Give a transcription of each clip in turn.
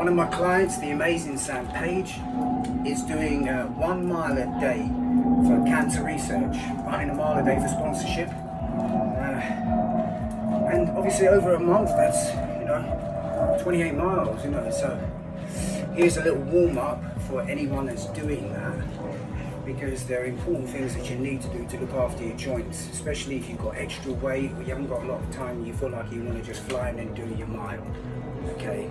One of my clients, the amazing Sam Page, is doing 1 mile a day for cancer research, running a mile a day for sponsorship. And obviously over a month, that's, 28 miles, so here's a little warm up for anyone that's doing that, because there are important things that you need to do to look after your joints, especially if you've got extra weight or you haven't got a lot of time and you feel like you want to just fly and then do your mile. Okay,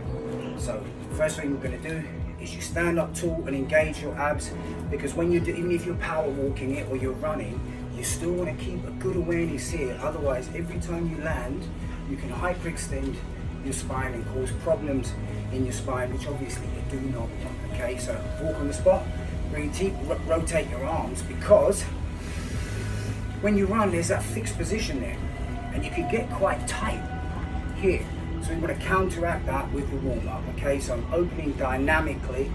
so first thing we're going to do is you stand up tall and engage your abs, because when you do, even if you're power walking it or you're running, you still want to keep a good awareness here. Otherwise, every time you land, you can hyperextend your spine and cause problems in your spine, which obviously you do not want. Okay, so walk on the spot, breathe deep, rotate your arms, because when you run, there's that fixed position there, and you can get quite tight here. So we want to counteract that with the warm up. Okay, so I'm opening dynamically.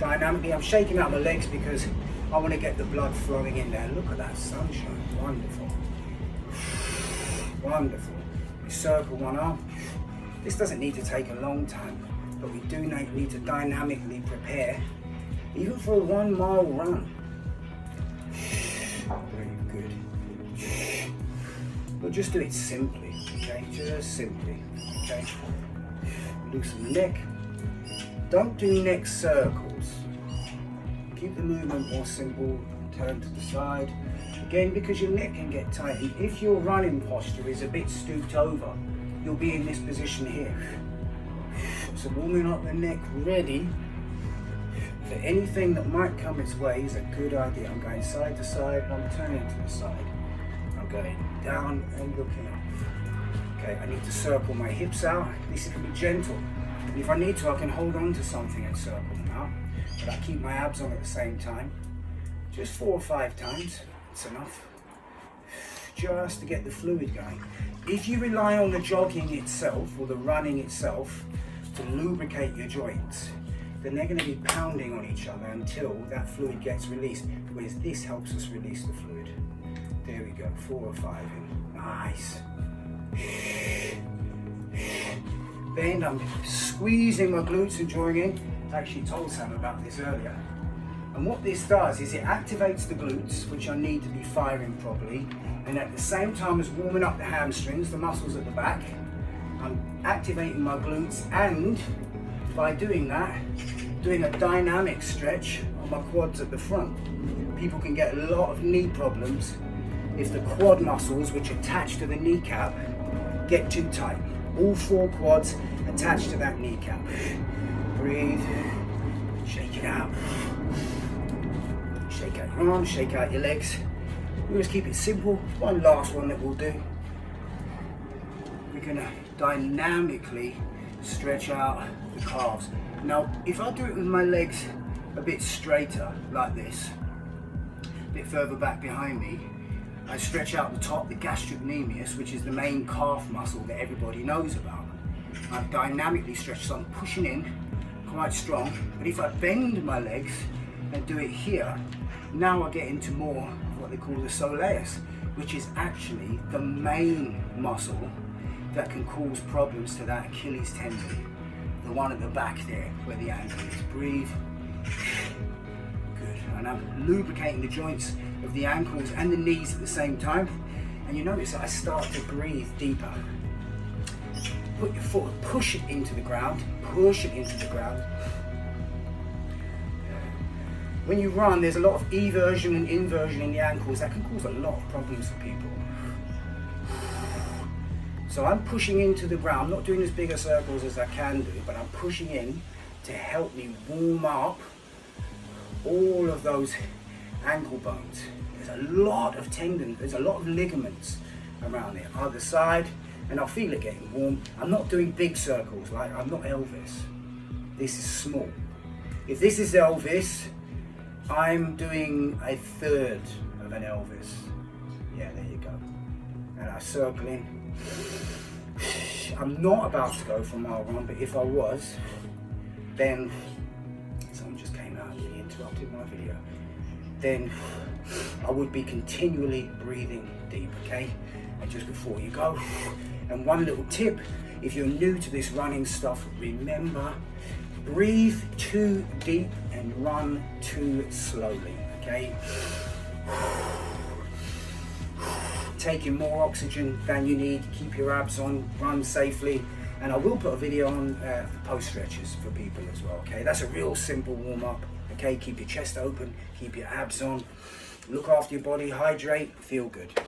I'm shaking out my legs because I want to get the blood flowing in there. Look at that sunshine, wonderful. Wonderful. We circle one arm. This doesn't need to take a long time, but we do need to dynamically prepare, even for a 1 mile run. Very good. We'll just do it simply, okay? Just simply, okay? Loosen the neck. Don't do neck circles. Keep the movement more simple. Turn to the side. Again, because your neck can get tight. If your running posture is a bit stooped over, you'll be in this position here. So warming up the neck, ready for anything that might come its way, is a good idea. I'm going side to side, and I'm turning to the side. I'm going down and looking up. Okay, I need to circle my hips out. This can be gentle. And if I need to, I can hold on to something and circle them out. But I keep my abs on at the same time. Just 4 or 5 times, it's enough. Just to get the fluid going. If you rely on the jogging itself or the running itself to lubricate your joints, then they're going to be pounding on each other until that fluid gets released, whereas this helps us release the fluid. There we go, 4 or 5 in. Nice. Then I'm squeezing my glutes and drawing in. I actually told Sam about this earlier. And what this does is it activates the glutes, which I need to be firing properly, and at the same time as warming up the hamstrings, the muscles at the back, I'm activating my glutes, and by doing that, doing a dynamic stretch on my quads at the front. People can get a lot of knee problems if the quad muscles, which attach to the kneecap, get too tight. All 4 quads attached to that kneecap. Breathe, shake it out. Shake out your arms, shake out your legs. We'll just keep it simple. One last one that we'll do. We're gonna dynamically stretch out the calves. Now, if I do it with my legs a bit straighter, like this, a bit further back behind me, I stretch out the top, the gastrocnemius, which is the main calf muscle that everybody knows about. I dynamically stretch, so I'm pushing in quite strong. But if I bend my legs and do it here, now I get into more of what they call the soleus, which is actually the main muscle that can cause problems to that Achilles tendon, the one at the back there where the ankle is. Breathe. Good. And I'm lubricating the joints of the ankles and the knees at the same time. And you notice that I start to breathe deeper. Put your foot, push it into the ground, push it into the ground. When you run, there's a lot of eversion and inversion in the ankles that can cause a lot of problems for people. So I'm pushing into the ground, not doing as big a circles as I can do, but I'm pushing in to help me warm up all of those ankle bones. There's a lot of tendons, there's a lot of ligaments around there. Other side, and I'll feel it getting warm. I'm not doing big circles, like I'm not Elvis. This is small. If this is Elvis, I'm doing a third of an Elvis. Yeah, there you go. And I circle in. I'm not about to go for a mile run, but if I was, then someone just came out and really interrupted my video. Then I would be continually breathing deep, okay? And just before you go, And one little tip, if you're new to this running stuff, remember, breathe too deep and run too slowly, okay? Take in more oxygen than you need, keep your abs on, run safely. And I will put a video on post stretches for people as well, okay? That's a real simple warm up, okay? Keep your chest open, keep your abs on, look after your body, hydrate, feel good.